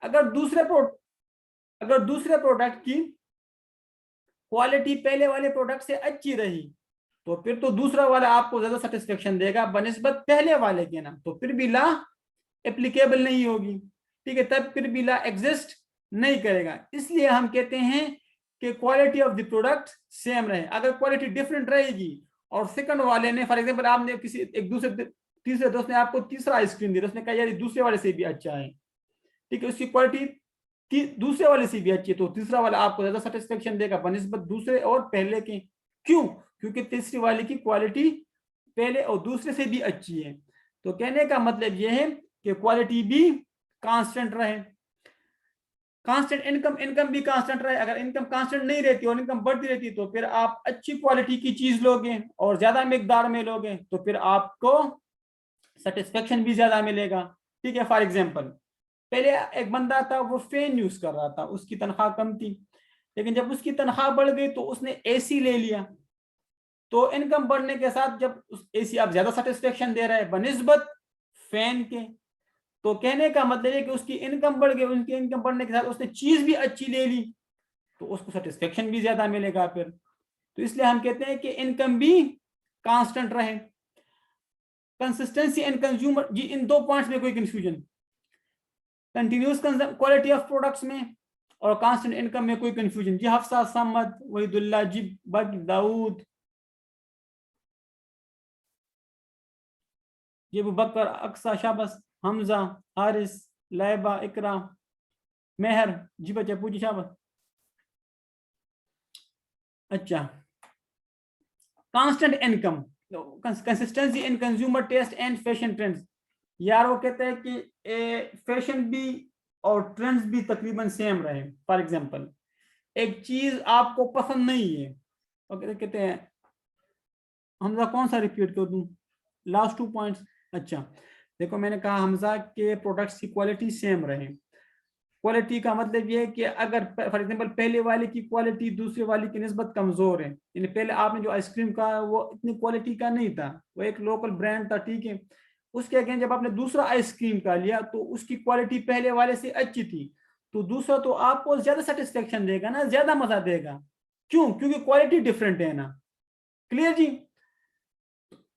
अगर दूसरे प्रोडक्ट की क्वालिटी पहले वाले प्रोडक्ट से अच्छी रही तो फिर तो दूसरा वाला आपको ज्यादा सेटिस्फेक्शन देगा बनिस्बत पहले वाले के ना, तो फिर भी ला एप्लीकेबल नहीं होगी। ठीक है, तब फिर भी ला एग्जिस्ट नहीं करेगा। इसलिए हम कहते हैं कि quality of the product same रहे। अगर क्वालिटी डिफरेंट रहेगी और सेकंड वाले ने, फॉर एग्जांपल आपने किसी एक दूसरे तीसरे दोस्त ने आपको तीसरा आइसक्रीम दिया, उसने कहा यार दूसरे वाले से भी अच्छा है, ठीक है, उसकी क्वालिटी दूसरे वाले से भी अच्छी है, तो तीसरा वाला आपको ज्यादा सेटिस्फेक्शन देगा बनिस्बत दूसरे और पहले के। क्यों? क्योंकि तीसरी वाले की क्वालिटी पहले और दूसरे से भी अच्छी है। तो कहने का मतलब यह है कि क्वालिटी भी कांस्टेंट रहे। कांस्टेंट इनकम भी कांस्टेंट रहे। अगर इनकम कांस्टेंट नहीं रहती और इनकम बढ़ती रहती तो फिर आप अच्छी क्वालिटी की चीज लोगे और ज्यादा मिकदार में लोगे तो फिर आपको सेटिस्फेक्शन भी ज्यादा मिलेगा। ठीक है, फॉर एग्जांपल पहले एक बंदा था वो फैन यूज कर रहा था, उसकी तनख्वाह कम थी, लेकिन जब उसकी तनख्वाह बढ़ गई तो उसने एसी ले लिया। तो इनकम बढ़ने के साथ जब उस एसी आप ज्यादा सेटिस्फेक्शन दे रहा है बनिस्बत फैन के, तो कहने का मतलब है कि उसकी इनकम बढ़ गई, उनकी इनकम बढ़ने के साथ उसने चीज भी अच्छी ले ली तो उसको सेटिस्फेक्शन भी ज्यादा मिलेगा फिर। तो इसलिए हम कहते हैं कि इनकम भी कांस्टेंट रहे। कंसिस्टेंसी एंड कंज्यूमर जी, इन दो पॉइंट्स में कोई confusion? Continuous quality of products में और कांस्टेंट इनकम में कोई कंफ्यूजन? जी हफ्सा, समद, वहीदुल्ला, जी बग, दाऊद, ये बकर, अक्सा, शाबस, हमजा, हारिस, लैबा, इकरा, मेहर। जी बच्चे पूछिए शाबस। अच्छा, constant income, consistency in consumer taste and fashion trends. यार वो कहते हैं कि फैशन भी और ट्रेंड्स भी तकरीबन सेम रहे। फॉर एग्जांपल एक चीज आपको पसंद नहीं है तो कहते हैं, हमजा कौन सा रिपीट कर दूं? Last 2 points. अच्छा देखो, मैंने कहा हमजा के प्रोडक्ट्स की क्वालिटी सेम रहे। क्वालिटी का मतलब ये है कि अगर फॉर एग्जांपल पहले वाले की क्वालिटी दूसरे वाले की निस्बत कमजोर है, यानी पहले आपने जो आइसक्रीम का वो इतनी क्वालिटी का नहीं था, वो एक लोकल ब्रांड था, ठीक है, उसके अगेंस्ट जब आपने दूसरा आइसक्रीम का लिया तो उसकी क्वालिटी पहले वाले से अच्छी थी, तो दूसरा तो आपको ज्यादा सेटिस्फेक्शन देगा ना, ज्यादा मजा देगा। क्यों? क्योंकि क्वालिटी डिफरेंट है ना। क्लियर जी?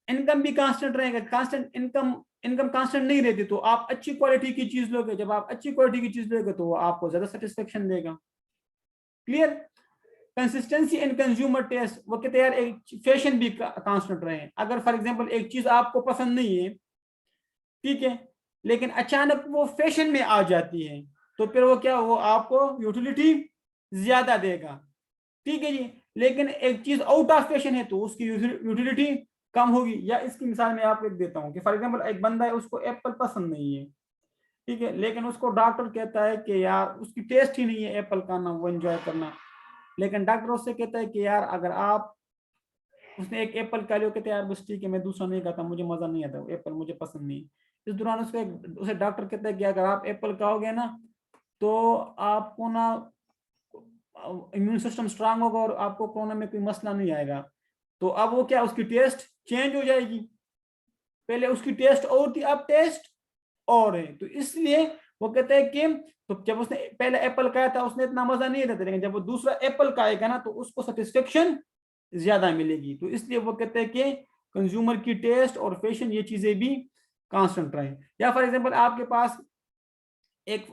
इनकम भी कांस्टेंट रहेगा। कांस्टेंट इनकम कांस्टेंट नहीं रहती तो आप अच्छी क्वालिटी की चीज लोगे, जब आप अच्छी क्वालिटी की चीज लोगे तो वो आपको ज्यादा सेटिस्फेक्शन देगा। Clear? Consistency in consumer taste, वो कहते हैं यार एक फैशन भी कांस्टेंट रहे। अगर फॉर एग्जांपल एक चीज आपको पसंद नहीं है, ठीक है, लेकिन अचानक वो फैशन में आ जाती है तो फिर वो क्या, वो आपको यूटिलिटी ज्यादा देगा। ठीक है जी, लेकिन एक चीज आउट ऑफ फैशन है तो उसकी यूटिलिटी कम होगी। या इसकी मिसाल मैं आपको एक देता हूँ कि फॉर एग्जांपल एक बंदा है, उसको एप्पल पसंद नहीं है, ठीक है, लेकिन उसको डॉक्टर कहता है कि यार उसकी टेस्ट ही नहीं है एप्पल का ना वो एंजॉय करना, लेकिन डॉक्टर उससे कहता है कि यार अगर आप, उसने एक एप्पल खा लिया, कहते हैं यार बस ठीक है मैं दूसरा नहीं खाता, मुझे मजा नहीं आता, एप्पल मुझे पसंद नहीं। इस दौरान उसे डॉक्टर कहता है कि अगर आप एप्पल खाओगे ना तो आपको ना इम्यून सिस्टम स्ट्रांग होगा और आपको कोरोना में कोई मसला नहीं आएगा। तो अब वो क्या, उसकी टेस्ट चेंज हो जाएगी। पहले उसकी टेस्ट और थी, अब टेस्ट और है। तो इसलिए वो कहते हैं कि तो जब उसने पहले एप्पल खाया था उसने इतना मजा नहीं रहता, लेकिन जब वो दूसरा एप्पल खाएगा ना तो उसको सेटिस्फेक्शन ज्यादा मिलेगी। तो इसलिए वो कहते हैं कि कंज्यूमर की टेस्ट और फैशन ये चीजें भी कांस्टेंट रहे। या फॉर एग्जांपल आपके पास एक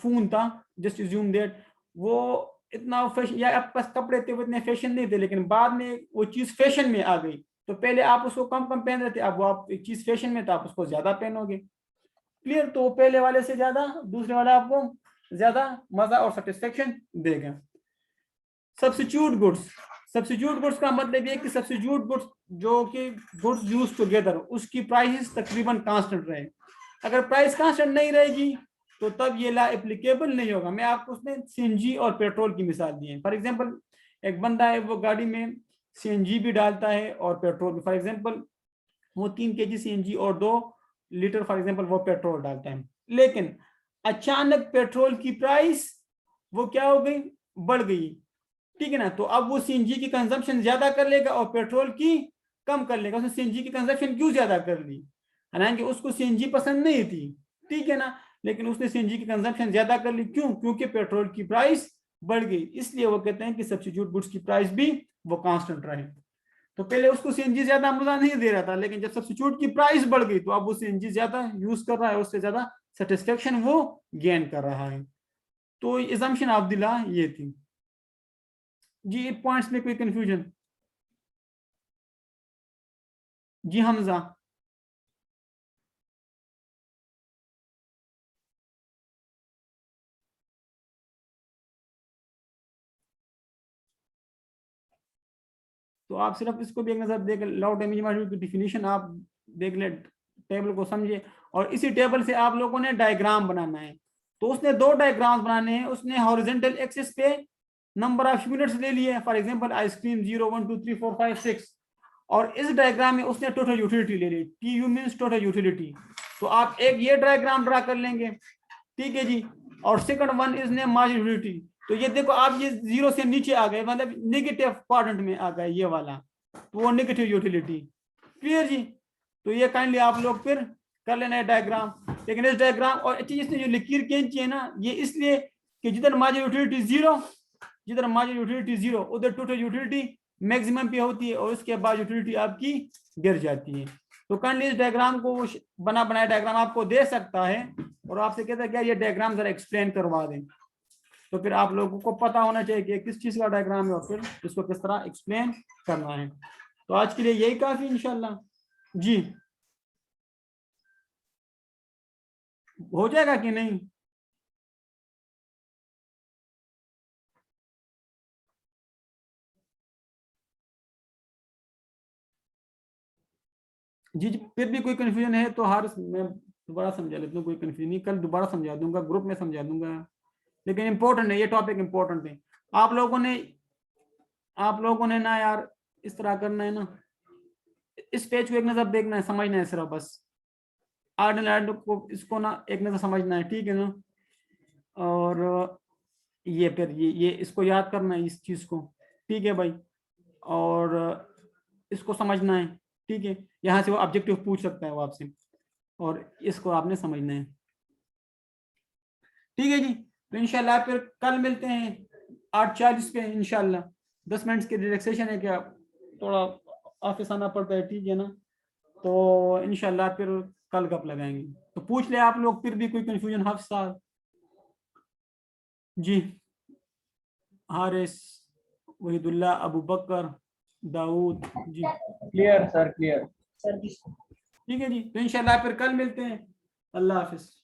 फोन था, जस्ट अज्यूम दैट वो इतना फैशन, या आपके पास कपड़े थे वो इतने फैशन नहीं थे, लेकिन बाद में वो चीज फैशन में आ गई, तो पहले आप उसको कम कम पहन रहे थे, अब वो आप एक चीज फैशन में था आप उसको ज्यादा पहनोगे। क्लियर? तो पहले वाले से ज्यादा दूसरे वाला आपको ज्यादा मजा और सेटिस्फेक्शन देगा। सब्स्टिट्यूट गुड्स, सब्स्टिट्यूट गुड्स का मतलब ये कि सब्स्टिट्यूट गुड्स जो कि गुड्स यूज टुगेदर, उसकी प्राइस तकरीबन कांस्टेंट रहे। अगर प्राइस कांस्टेंट नहीं रहेगी तो तब ये ला एप्लीकेबल नहीं होगा। मैं आपको उसने सीएनजी और पेट्रोल की मिसाल दी है। फॉर एग्जांपल एक बंदा है वो गाड़ी में सीएनजी भी डालता है और पेट्रोल भी, फॉर एग्जांपल वो 3 kg सीएनजी और 2 लीटर फॉर एग्जांपल वो पेट्रोल डालता है, लेकिन अचानक पेट्रोल की प्राइस वो क्या हो गई, बढ़ गई, ठीक है ना, तो अब वो सीएनजी की कंजम्पशन ज्यादा कर लेगा और पेट्रोल की कम कर लेगा। उसने सीएनजी की कंजम्पशन क्यों ज्यादा कर ली? हालांकि उसको सीएनजी पसंद नहीं थी, ठीक है ना, लेकिन उसने सीएनजी की कंजम्पशन ज्यादा कर ली, क्यों? क्योंकि पेट्रोल की प्राइस बढ़ गई, इसलिए वो कहते हैं कि सब्स्टिट्यूट गुड्स की प्राइस भी वो कांस्टेंट रहे। तो पहले उसको सीएनजी ज्यादा मजा नहीं दे रहा था, लेकिन जब सब्स्टिट्यूट की प्राइस बढ़ गई तो अब वो सीएनजी ज्यादा यूज कर रहा है, उससे ज्यादा सेटिस्फेक्शन वो गेन कर रहा है। तो assumption ऑफ द लॉ ये थी जी। पॉइंट्स में कोई कंफ्यूजन? जी हमजा। तो आप सिर्फ इसको भी एक नजर देख, लॉ ऑफ डैमेज मॉड्यूल की डिफिनीशन आप देख ले, टेबल को समझिए, और इसी टेबल से आप लोगों ने डायग्राम बनाना है। तो उसने दो डायग्राम्स बनाने हैं। उसने हॉरिजॉन्टल एक्सिस पे नंबर ऑफ यूनिट्स ले लिए, फॉर एग्जांपल आइसक्रीम 0 1 2 3 4 5 6, और इस डायग्राम में उसने टोटल यूटिलिटी ले ली, T U means total utility. तो आप एक ये डायग्राम ड्रा कर लेंगे, ठीक है जी। और second one is name marginal utility. तो ये देखो आप ये 0 से नीचे आ गए, मतलब नेगेटिव क्वाड्रेंट में आ गए ये वाला, तो वो नेगेटिव यूटिलिटी। क्लियर जी? तो ये काइंडली आप लोग फिर कर लेना है डायग्राम। लेकिन इस डायग्राम और अच्छी इसने जो लकीर खींची है ना, ये इसलिए कि जिधर मार्जिनल यूटिलिटी 0, जिधर मार्जिनल यूटिलिटी 0 उधर टोटल यूटिलिटी मैक्सिमम पे होती है, और उसके बाद यूटिलिटी आपकी गिर जाती है। तो काइंडली इस डायग्राम को बना बनाया डायग्राम आपको दे सकता है, और आपसे कहता है क्या ये डायग्राम जरा एक्सप्लेन करवा दें। तो फिर आप लोगों को पता होना चाहिए कि किस चीज का डायग्राम है और फिर इसको किस तरह एक्सप्लेन करना है। तो आज के लिए यही काफी इंशाल्लाह जी। हो जाएगा कि नहीं? जी जी, फिर भी कोई कंफ्यूजन है तो हर मैं दोबारा समझा लेता हूँ, कोई कंफ्यूजन नहीं, कल दोबारा समझा दूंगा, ग्रुप में समझा दूंगा। लेकिन इंपॉर्टेंट है, ये टॉपिक इंपॉर्टेंट है। आप लोगों ने ना यार इस तरह करना है ना, इस पेज को एक नजर देखना है, समझना है सिर्फ बस। आर्डिनल को इसको ना एक नजर समझना है, ठीक है ना? और ये फिर ये इसको याद करना है इस चीज को, ठीक है भाई? और इसको समझना है, ठीक है? यहाँ से वो ऑब्जेक्टिव पूछ सकता है वो आपसे, और इसको आपने समझना है, ठीक है जी? तो इंशाल्लाह फिर कल मिलते हैं 8:40 पे इंशाल्लाह। 10 मिनट की रिलैक्सेशन है, क्या थोड़ा ऑफिस आना पड़ता है, ठीक है ना? तो इंशाल्लाह फिर कल गप लगाएंगे। तो पूछ ले आप लोग फिर भी कोई confusion Hafiz ji, Haris, Wahidullah, Abu Bakar, Daud ji. Clear sir, clear sir. ठीक है जी, तो इंशाल्लाह फिर कल मिलते हैं। अल्लाह हाफिज।